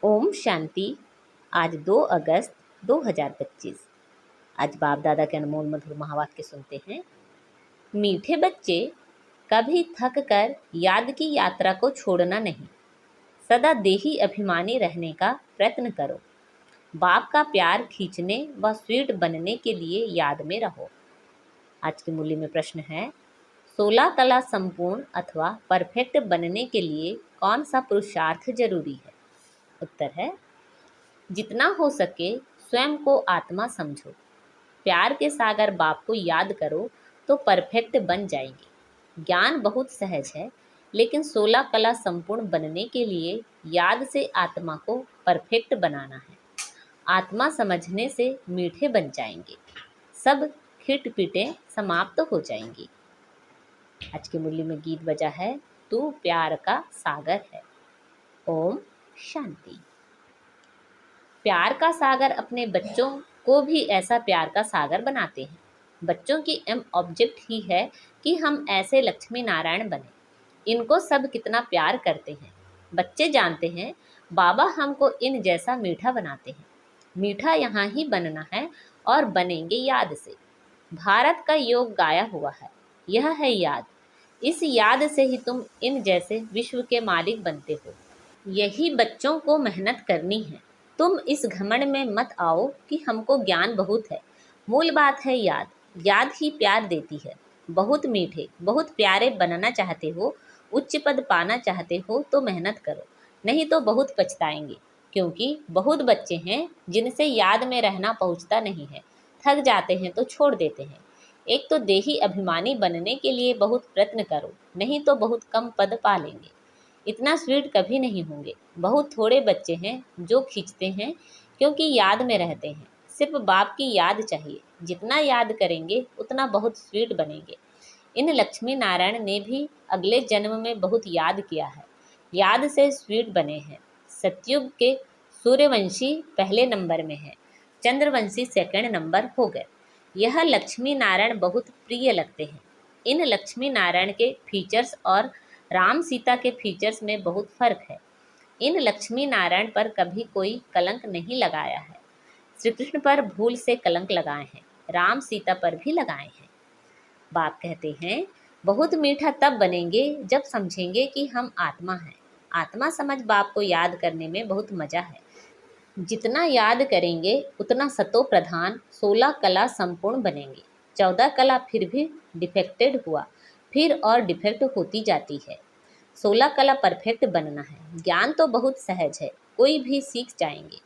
ओम शांति। आज 2 अगस्त 2025। आज बाप दादा के अनमोल मधुर महावाक्य सुनते हैं। मीठे बच्चे, कभी थक कर याद की यात्रा को छोड़ना नहीं। सदा देही अभिमानी रहने का प्रयत्न करो। बाप का प्यार खींचने व स्वीट बनने के लिए याद में रहो। आज के मूल्य में प्रश्न है, 16 कला संपूर्ण अथवा परफेक्ट बनने के लिए कौन सा पुरुषार्थ जरूरी है? उत्तर है, जितना हो सके स्वयं को आत्मा समझो। प्यार के सागर बाप को याद करो तो परफेक्ट बन जाएंगे। ज्ञान बहुत सहज है, लेकिन 16 कला संपूर्ण बनने के लिए याद से आत्मा को परफेक्ट बनाना है। आत्मा समझने से मीठे बन जाएंगे, सब खिट पिटे समाप्त हो जाएंगी। आज के मूल्य में गीत बजा है, तू प्यार का सागर है। ओम शांति। प्यार का सागर अपने बच्चों को भी ऐसा प्यार का सागर बनाते हैं। बच्चों की एम ऑब्जेक्ट ही है कि हम ऐसे लक्ष्मी नारायण बने। इनको सब कितना प्यार करते हैं। बच्चे जानते हैं बाबा हमको इन जैसा मीठा बनाते हैं। मीठा यहाँ ही बनना है और बनेंगे याद से। भारत का योग गाया हुआ है, यह है याद। इस याद से ही तुम इन जैसे विश्व के मालिक बनते हो। यही बच्चों को मेहनत करनी है। तुम इस घमंड में मत आओ कि हमको ज्ञान बहुत है। मूल बात है याद। याद ही प्यार देती है। बहुत मीठे, बहुत प्यारे बनना चाहते हो, उच्च पद पाना चाहते हो तो मेहनत करो, नहीं तो बहुत पछताएंगे। क्योंकि बहुत बच्चे हैं जिनसे याद में रहना पहुंचता नहीं है। थक जाते हैं तो छोड़ देते हैं। एक तो देही अभिमानी बनने के लिए बहुत प्रयत्न करो, नहीं तो बहुत कम पद पा लेंगे। इतना स्वीट कभी नहीं होंगे। बहुत थोड़े बच्चे हैं जो खींचते हैं, क्योंकि याद में रहते हैं। सिर्फ बाप की याद चाहिए। जितना याद करेंगे उतना बहुत स्वीट बनेंगे। इन लक्ष्मी नारायण ने भी अगले जन्म में बहुत याद किया है। याद से स्वीट बने हैं। सतयुग के सूर्यवंशी पहले नंबर में है, चंद्रवंशी सेकंड नंबर हो गए। यह लक्ष्मी नारायण बहुत प्रिय लगते हैं। इन लक्ष्मी नारायण के फीचर्स और राम सीता के फीचर्स में बहुत फर्क है। इन लक्ष्मी नारायण पर कभी कोई कलंक नहीं लगाया है। श्री कृष्ण पर भूल से कलंक लगाए हैं, राम सीता पर भी लगाए हैं। बाप कहते हैं, बहुत मीठा तब बनेंगे जब समझेंगे कि हम आत्मा हैं। आत्मा समझ बाप को याद करने में बहुत मजा है। जितना याद करेंगे उतना सतो प्रधान 16 कला संपूर्ण बनेंगे। 14 कला फिर भी डिफेक्टेड हुआ, फिर और डिफेक्ट होती जाती है। 16 कला परफेक्ट बनना है। ज्ञान तो बहुत सहज है, कोई भी सीख जाएंगे।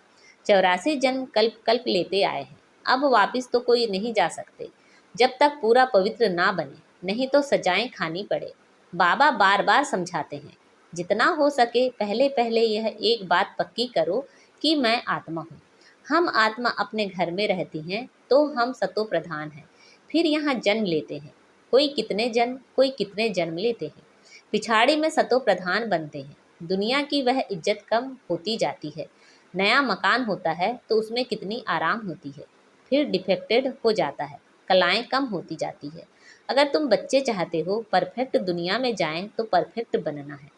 84 जन्म कल्प कल्प लेते आए हैं, अब वापस तो कोई नहीं जा सकते जब तक पूरा पवित्र ना बने, नहीं तो सजाएं खानी पड़े। बाबा बार बार समझाते हैं, जितना हो सके पहले पहले यह एक बात पक्की करो कि मैं आत्मा हूँ। हम आत्मा अपने घर में रहती हैं तो हम सतो प्रधान हैं। फिर यहाँ जन्म लेते हैं, कोई कितने जन्म, कोई कितने जन्म लेते हैं। पिछाड़ी में सतो प्रधान बनते हैं। दुनिया की वह इज्जत कम होती जाती है। नया मकान होता है तो उसमें कितनी आराम होती है। फिर डिफेक्टेड हो जाता है, कलाएं कम होती जाती है। अगर तुम बच्चे चाहते हो परफेक्ट दुनिया में जाएं तो परफेक्ट बनना है।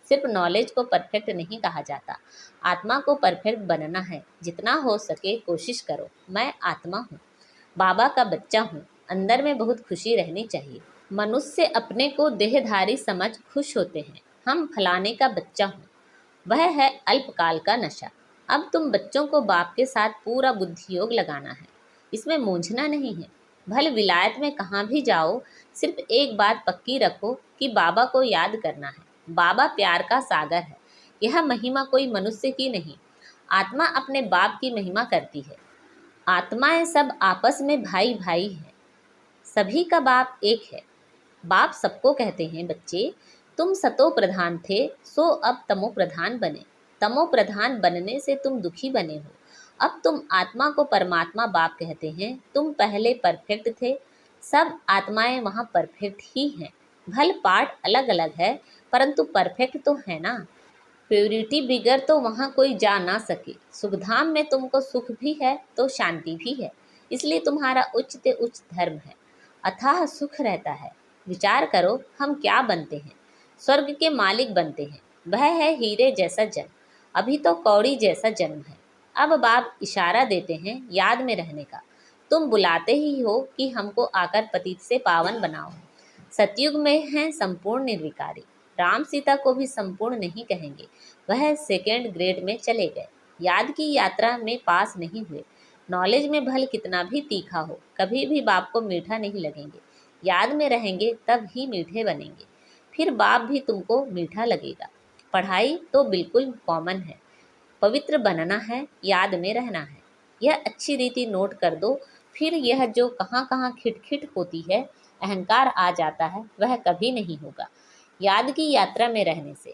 सिर्फ नॉलेज को परफेक्ट नहीं कहा जाता, आत्मा को परफेक्ट बनना है। जितना हो सके कोशिश करो। मैं आत्मा हूँ, बाबा का बच्चा हूँ। अंदर में बहुत खुशी रहनी चाहिए। मनुष्य अपने को देहधारी समझ खुश होते हैं। हम फलाने का बच्चा हूँ, वह है अल्पकाल का नशा। अब तुम बच्चों को बाप के साथ पूरा बुद्धि योग लगाना है, इसमें मूंझना नहीं है। भले विलायत में कहाँ भी जाओ, सिर्फ एक बात पक्की रखो कि बाबा को याद करना है। बाबा प्यार का सागर है। यह महिमा कोई मनुष्य की नहीं, आत्मा अपने बाप की महिमा करती है। आत्माएं सब आपस में भाई भाई हैं। सभी का बाप एक है। बाप सबको कहते हैं, बच्चे तुम सतो प्रधान थे, सो अब तमो प्रधान बने। तमो प्रधान बनने से तुम दुखी बने हो। अब तुम आत्मा को परमात्मा बाप कहते हैं। तुम पहले परफेक्ट थे, सब आत्माएं वहाँ परफेक्ट ही हैं। भल पार्ट अलग अलग है, परंतु परफेक्ट तो है ना। प्योरिटी बिगर तो वहाँ कोई जा ना सके। सुखधाम में तुमको सुख भी है तो शांति भी है, इसलिए तुम्हारा उच्च ते उच्च धर्म है। अथाह सुख रहता है। विचार करो, हम क्या बनते हैं? स्वर्ग के मालिक बनते हैं। वह है हीरे जैसा जल। अभी तो कौड़ी जैसा जन्म है। अब बाप इशारा देते हैं याद में रहने का। तुम बुलाते ही हो कि हमको आकर पतित से पावन बनाओ। सतयुग में हैं संपूर्ण निर्विकारी। राम सीता को भी संपूर्ण नहीं कहेंगे, वह सेकेंड ग्रेड में चले गए। याद की यात्रा में पास नहीं हुए। नॉलेज में भल कितना भी तीखा हो, कभी भी बाप को मीठा नहीं लगेंगे। याद में रहेंगे तब ही मीठे बनेंगे, फिर बाप भी तुमको मीठा लगेगा। पढ़ाई तो बिल्कुल कॉमन है, पवित्र बनना है, याद में रहना है। यह अच्छी रीति नोट कर दो। फिर यह जो कहाँ कहाँ खिटखिट होती है, अहंकार आ जाता है, वह कभी नहीं होगा याद की यात्रा में रहने से।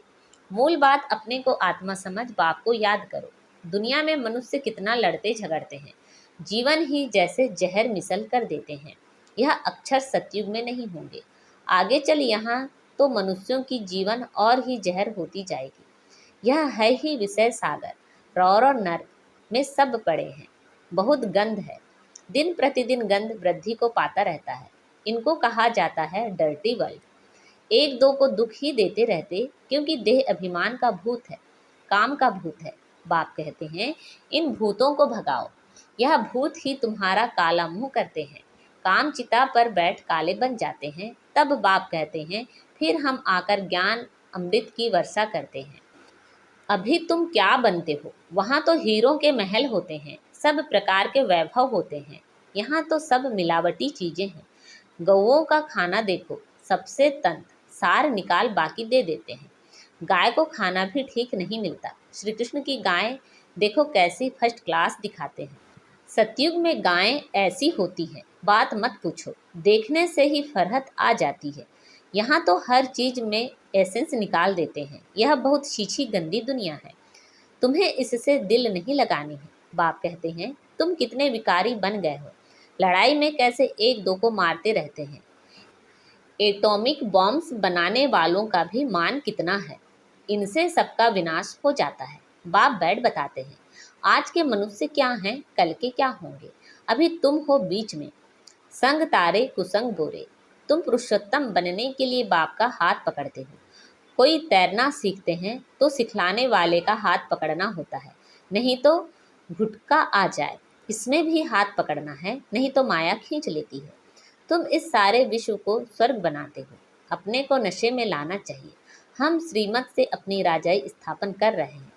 मूल बात, अपने को आत्मा समझ बाप को याद करो। दुनिया में मनुष्य कितना लड़ते झगड़ते हैं, जीवन ही जैसे जहर मिसल कर देते हैं। यह अक्षर सतयुग में नहीं होंगे। आगे चल यहाँ तो मनुष्यों की जीवन और ही जहर होती जाएगी। यह है ही विषय सागर, रौर और नर में सब पड़े हैं। बहुत गंध है, दिन प्रतिदिन गंध वृद्धि को पाता रहता है। इनको कहा जाता है डर्टी वर्ल्ड। एक दो को दुख ही देते रहते, क्योंकि देह अभिमान का भूत है, काम का भूत है। बाप कहते हैं इन भूतों को भगाओ। यह भूत ही तुम्हारा काला मुंह करते हैं, काम चिता पर बैठ काले बन जाते हैं। तब बाप कहते हैं फिर हम आकर ज्ञान अमृत की वर्षा करते हैं। अभी तुम क्या बनते हो? वहाँ तो हीरों के महल होते हैं, सब प्रकार के वैभव होते हैं। यहाँ तो सब मिलावटी चीजें हैं। गौओं का खाना देखो, सबसे तंत सार निकाल बाकी दे देते हैं। गाय को खाना भी ठीक नहीं मिलता। श्री कृष्ण की गाय देखो कैसी फर्स्ट क्लास दिखाते हैं। सतयुग में गायें ऐसी होती हैं, बात मत पूछो, देखने से ही फरहत आ जाती है। यहाँ तो हर चीज में एसेंस निकाल देते हैं। यह बहुत शीछी गंदी दुनिया है, तुम्हें इससे दिल नहीं लगानी है। बाप कहते हैं तुम कितने विकारी बन गए हो, लड़ाई में कैसे एक दो को मारते रहते हैं। एटॉमिक बॉम्ब्स बनाने वालों का भी मान कितना है, इनसे सबका विनाश हो जाता है। बाप बैठ बताते हैं आज के मनुष्य क्या हैं, कल के क्या होंगे। अभी तुम हो बीच में, संग तारे कुसंग बोरे। तुम पुरुषोत्तम बनने के लिए बाप का हाथ पकड़ते हो। कोई तैरना सीखते हैं तो सिखलाने वाले का हाथ पकड़ना होता है, नहीं तो घुटका आ जाए, इसमें भी हाथ पकड़ना है, नहीं तो माया खींच लेती है। तुम इस सारे विश्व को स्वर्ग बनाते हो, अपने को नशे में लाना चाहिए। हम श्रीमत से अपनी राजाई स्थापन कर रहे हैं।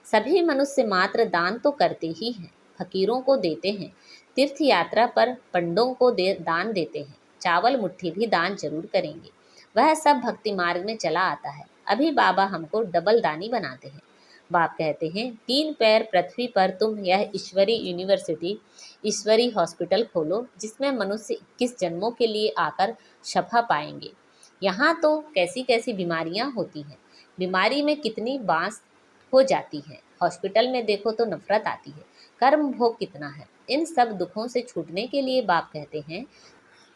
सभी मनुष्य मात्र दान तो करते ही हैं, फकीरों को देते हैं, तीर्थ यात्रा पर पंडों को दान देते हैं, चावल मुट्ठी भी दान जरूर करेंगे। वह सब भक्ति मार्ग में चला आता है। अभी बाबा हमको डबल दानी बनाते हैं। बाप कहते हैं 3 पैर पृथ्वी पर तुम यह ईश्वरी यूनिवर्सिटी, ईश्वरी हॉस्पिटल खोलो, जिसमें मनुष्य 21 जन्मों के लिए आकर शफा पाएंगे। यहाँ तो कैसी कैसी बीमारियाँ होती हैं, बीमारी में कितनी बांस हो जाती है। हॉस्पिटल में देखो तो नफरत आती है, कर्म भोग कितना है। इन सब दुखों से छूटने के लिए बाप कहते हैं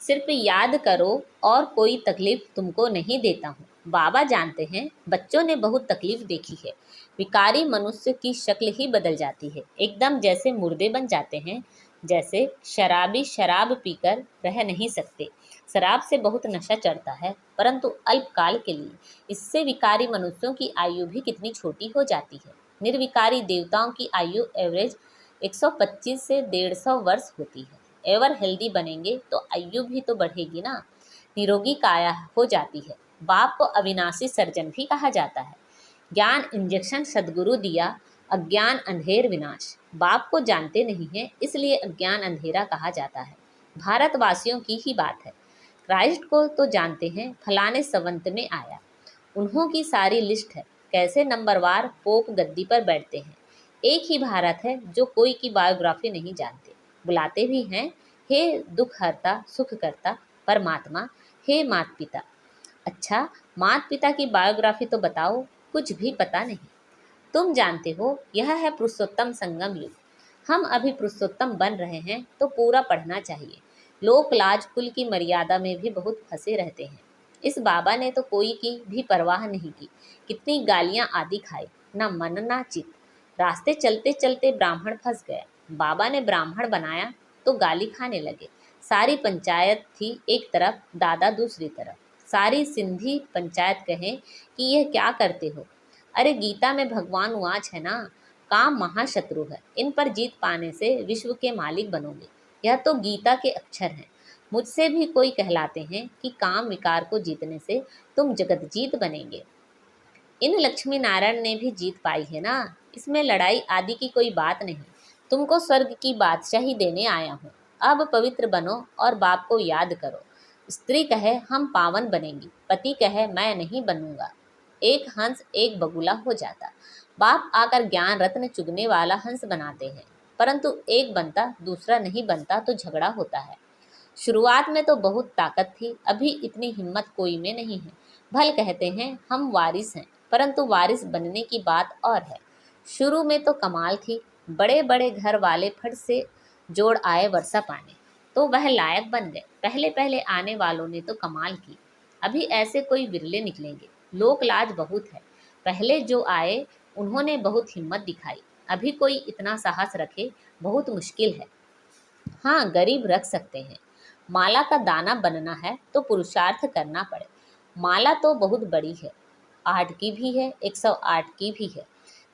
सिर्फ याद करो और कोई तकलीफ तुमको नहीं देता हूँ। बाबा जानते हैं बच्चों ने बहुत तकलीफ देखी है। विकारी मनुष्य की शक्ल ही बदल जाती है, एकदम जैसे मुर्दे बन जाते हैं। जैसे शराबी शराब पीकर रह नहीं सकते, शराब से बहुत नशा चढ़ता है, परंतु अल्पकाल के लिए। इससे विकारी मनुष्यों की आयु भी कितनी छोटी हो जाती है। निर्विकारी देवताओं की आयु एवरेज 125 से 150 वर्ष होती है। एवर हेल्दी बनेंगे तो आयु भी तो बढ़ेगी ना, निरोगी काया हो जाती है। बाप को अविनाशी सर्जन भी कहा जाता है। ज्ञान इंजेक्शन सदगुरु दिया, अज्ञान अंधेर विनाश। बाप को जानते नहीं है, इसलिए अज्ञान अंधेरा कहा जाता है। भारतवासियों की ही बात है, क्राइस्ट को तो जानते हैं, फलाने संवत में आया। उन्हों की सारी लिस्ट है, कैसे नंबरवार पोप गद्दी पर बैठते हैं। एक ही भारत है जो कोई की बायोग्राफी नहीं जानते, बुलाते भी हैं हे दुख हरता सुख करता परमात्मा, हे मात पिता। अच्छा, मात पिता की बायोग्राफी तो बताओ, कुछ भी पता नहीं। तुम जानते हो यह है पुरुषोत्तम संगम युग। हम अभी पुरुषोत्तम बन रहे हैं तो पूरा पढ़ना चाहिए। लोक लाज कुल की मर्यादा में भी बहुत फंसे रहते हैं। इस बाबा ने तो कोई की भी परवाह नहीं की, कितनी गालियां आदि खाई, ना मन ना चित। रास्ते चलते चलते ब्राह्मण फंस गया, बाबा ने ब्राह्मण बनाया तो गाली खाने लगे। सारी पंचायत थी एक तरफ, दादा दूसरी तरफ। सारी सिंधी पंचायत कहें कि यह क्या करते हो, अरे गीता में भगवान उवाच है ना, काम महाशत्रु है, इन पर जीत पाने से विश्व के मालिक बनोगे। यह तो गीता के अक्षर हैं। मुझसे भी कोई कहलाते हैं कि काम विकार को जीतने से तुम जगत जीत बनेंगे। इन लक्ष्मी नारायण ने भी जीत पाई है ना, इसमें लड़ाई आदि की कोई बात नहीं। तुमको स्वर्ग की बादशाही देने आया हूँ। अब पवित्र बनो और बाप को याद करो। स्त्री कहे हम पावन बनेंगी, पति कहे मैं नहीं बनूंगा। एक हंस एक बगुला हो जाता। बाप आकर ज्ञान रत्न चुगने वाला हंस बनाते हैं, परंतु एक बनता दूसरा नहीं बनता तो झगड़ा होता है। शुरुआत में तो बहुत ताकत थी, अभी इतनी हिम्मत कोई में नहीं है। भल कहते हैं हम वारिस हैं, परंतु वारिस बनने की बात और है। शुरू में तो कमाल थी, बड़े बड़े घर वाले फट से जोड़ आए वर्षा पाने, तो वह लायक बन गए। पहले पहले आने वालों ने तो कमाल की, अभी ऐसे कोई विरले निकलेंगे। लोक लाज बहुत है। पहले जो आए उन्होंने बहुत हिम्मत दिखाई, अभी कोई इतना साहस रखे बहुत मुश्किल है। हाँ, गरीब रख सकते हैं। माला का दाना बनना है तो पुरुषार्थ करना पड़े। माला तो बहुत बड़ी है, 8 की भी है, 108 की भी है,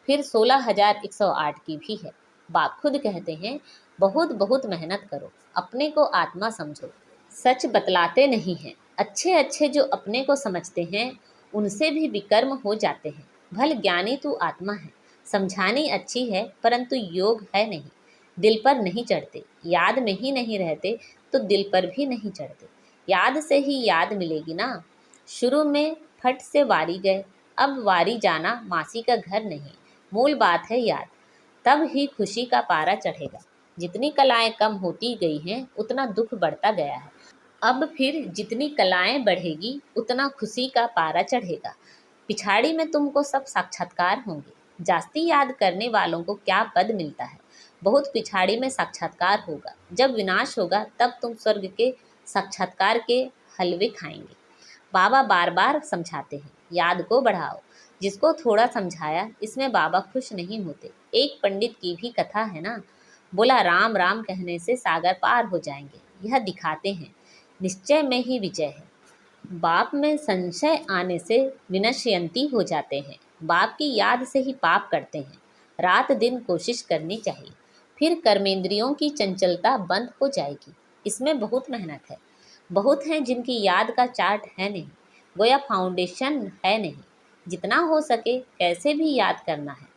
फिर 16,108 की भी है। बाप खुद कहते हैं बहुत बहुत मेहनत करो, अपने को आत्मा समझो। सच बतलाते नहीं हैं। अच्छे अच्छे जो अपने को समझते हैं उनसे भी विकर्म हो जाते हैं। भल ज्ञानी तू आत्मा है, समझानी अच्छी है परंतु योग है नहीं। दिल पर नहीं चढ़ते, याद में ही नहीं रहते तो दिल पर भी नहीं चढ़ते। याद से ही याद मिलेगी ना। शुरू में फट से वारी गए, अब वारी जाना मासी का घर नहीं। मूल बात है याद, तब ही खुशी का पारा चढ़ेगा। जितनी कलाएं कम होती गई हैं उतना दुख बढ़ता गया है। अब फिर जितनी कलाएं बढ़ेगी उतना खुशी का पारा चढ़ेगा। पिछाड़ी में तुमको सब साक्षात्कार होंगे। जास्ती याद करने वालों को क्या पद मिलता है। बहुत पिछाड़ी में साक्षात्कार होगा। जब विनाश होगा तब तुम स्वर्ग के साक्षात्कार के हलवे खाएंगे। बाबा बार बार समझाते हैं याद को बढ़ाओ। जिसको थोड़ा समझाया इसमें बाबा खुश नहीं होते। एक पंडित की भी कथा है ना, बोला राम राम कहने से सागर पार हो जाएंगे। यह दिखाते हैं निश्चय में ही विजय है। बाप में संशय आने से विनश्यंती हो जाते हैं। बाप की याद से ही पाप करते हैं। रात दिन कोशिश करनी चाहिए, फिर कर्मेंद्रियों की चंचलता बंद हो जाएगी। इसमें बहुत मेहनत है। बहुत हैं जिनकी याद का चार्ट है नहीं, गोया फाउंडेशन है नहीं। जितना हो सके कैसे भी याद करना है,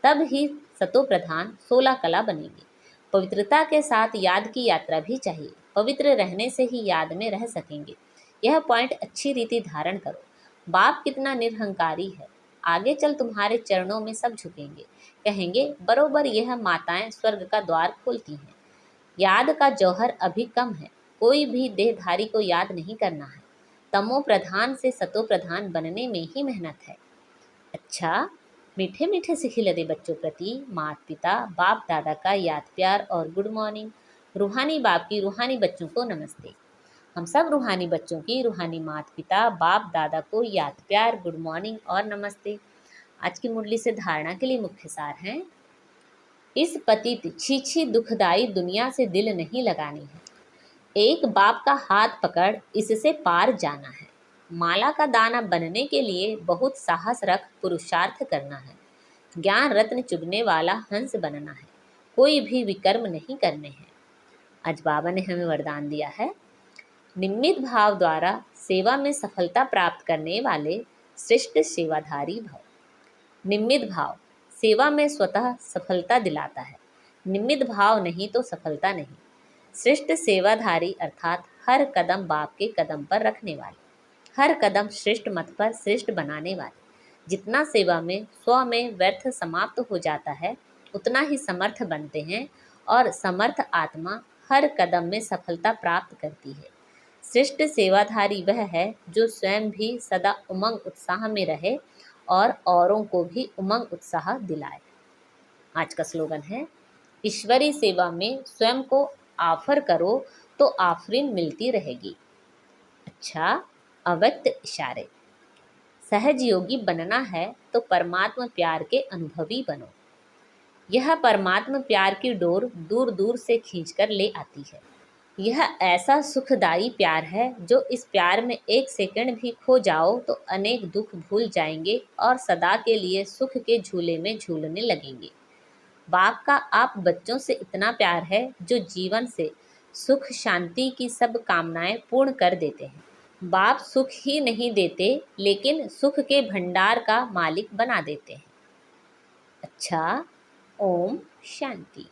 तब ही सतो प्रधान 16 कला बनेगी। पवित्रता के साथ याद की यात्रा भी चाहिए। पवित्र रहने से ही याद में रह सकेंगे। यह पॉइंट अच्छी रीति धारण करो। बाप कितना निरहंकारी है। आगे चल तुम्हारे चरणों में सब झुकेंगे, कहेंगे बरोबर यह माताएं स्वर्ग का द्वार खोलती हैं। याद का जौहर अभी कम है। कोई भी देहधारी को याद नहीं करना है। तमो प्रधान से सतो प्रधान बनने में ही मेहनत है। अच्छा, मीठे मीठे से खिलते बच्चों प्रति माता पिता बाप दादा का याद प्यार और गुड मॉर्निंग। रूहानी बाप की रूहानी बच्चों को नमस्ते। हम सब रूहानी बच्चों की रूहानी माता पिता बाप दादा को याद प्यार गुड मॉर्निंग और नमस्ते। आज की मुरली से धारणा के लिए मुख्य सार हैं। इस पतित छीछी दुखदाई दुनिया से दिल नहीं लगानी है। एक बाप का हाथ पकड़ इससे पार जाना है। माला का दाना बनने के लिए बहुत साहस रख पुरुषार्थ करना है। ज्ञान रत्न चुगने वाला हंस बनना है। कोई भी विकर्म नहीं करने हैं। आज बाबा ने हमें वरदान दिया है, निम्मित भाव द्वारा सेवा में सफलता प्राप्त करने वाले श्रेष्ठ सेवाधारी भव। निम्मित भाव सेवा में स्वतः सफलता दिलाता है। निम्मित भाव नहीं तो सफलता नहीं। श्रेष्ठ सेवाधारी अर्थात हर कदम बाप के कदम पर रखने वाले, हर कदम श्रेष्ठ मत पर श्रेष्ठ बनाने वाले। जितना सेवा में स्व में व्यर्थ समाप्त हो जाता है उतना ही समर्थ बनते हैं और समर्थ आत्मा हर कदम में सफलता प्राप्त करती है। श्रेष्ठ सेवाधारी वह है जो स्वयं भी सदा उमंग उत्साह में रहे और औरों को भी उमंग उत्साह दिलाए। आज का स्लोगन है, ईश्वरी सेवा में स्वयं को ऑफर करो तो आफरीन मिलती रहेगी। अच्छा, अव्यक्त इशारे। सहज योगी बनना है तो परमात्मा प्यार के अनुभवी बनो। यह परमात्मा प्यार की डोर दूर दूर से खींचकर ले आती है। यह ऐसा सुखदाई प्यार है जो इस प्यार में एक सेकंड भी खो जाओ तो अनेक दुख भूल जाएंगे और सदा के लिए सुख के झूले में झूलने लगेंगे। बाप का आप बच्चों से इतना प्यार है जो जीवन से सुख शांति की सब कामनाएं पूर्ण कर देते हैं। बाप सुख ही नहीं देते लेकिन सुख के भंडार का मालिक बना देते हैं। अच्छा, ओम शांति।